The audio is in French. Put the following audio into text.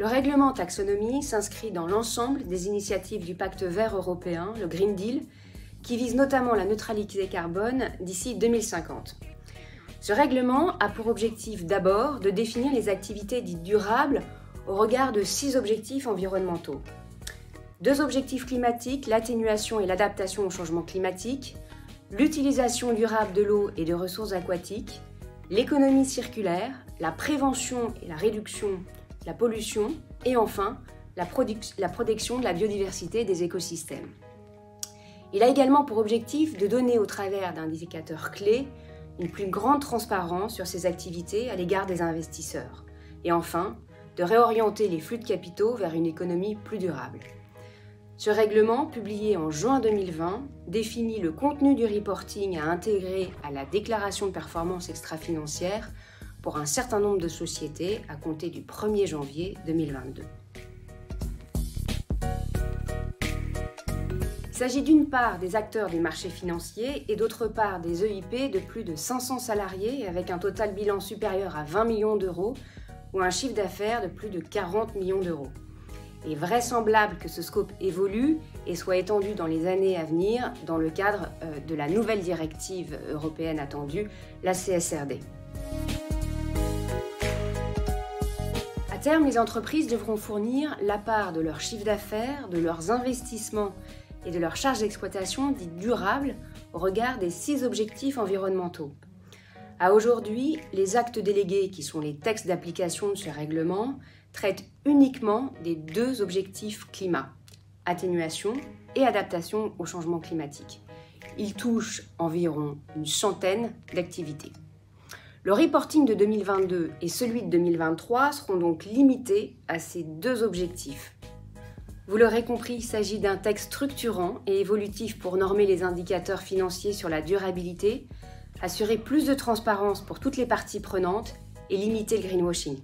Le règlement taxonomie s'inscrit dans l'ensemble des initiatives du Pacte vert européen, le Green Deal, qui vise notamment la neutralité carbone d'ici 2050. Ce règlement a pour objectif d'abord de définir les activités dites durables au regard de 6 objectifs environnementaux. 2 objectifs climatiques, l'atténuation et l'adaptation au changement climatique, l'utilisation durable de l'eau et de ressources aquatiques, l'économie circulaire, la prévention et la réduction de la pollution et enfin la protection de la biodiversité et des écosystèmes. Il a également pour objectif de donner au travers d'indicateurs clés une plus grande transparence sur ces activités à l'égard des investisseurs et enfin de réorienter les flux de capitaux vers une économie plus durable. Ce règlement, publié en juin 2020, définit le contenu du reporting à intégrer à la déclaration de performance extra-financière pour un certain nombre de sociétés à compter du 1er janvier 2022. Il s'agit d'une part des acteurs des marchés financiers et d'autre part des EIP de plus de 500 salariés avec un total bilan supérieur à 20 millions d'euros ou un chiffre d'affaires de plus de 40 millions d'euros. Il est vraisemblable que ce scope évolue et soit étendu dans les années à venir dans le cadre de la nouvelle directive européenne attendue, la CSRD. À terme, les entreprises devront fournir la part de leur chiffre d'affaires, de leurs investissements et de leurs charges d'exploitation dites durables au regard des 6 objectifs environnementaux. À aujourd'hui, les actes délégués, qui sont les textes d'application de ce règlement, traitent uniquement des 2 objectifs climat, atténuation et adaptation au changement climatique. Ils touchent environ une centaine d'activités. Le reporting de 2022 et celui de 2023 seront donc limités à ces 2 objectifs. Vous l'aurez compris, il s'agit d'un texte structurant et évolutif pour normer les indicateurs financiers sur la durabilité, assurer plus de transparence pour toutes les parties prenantes et limiter le greenwashing.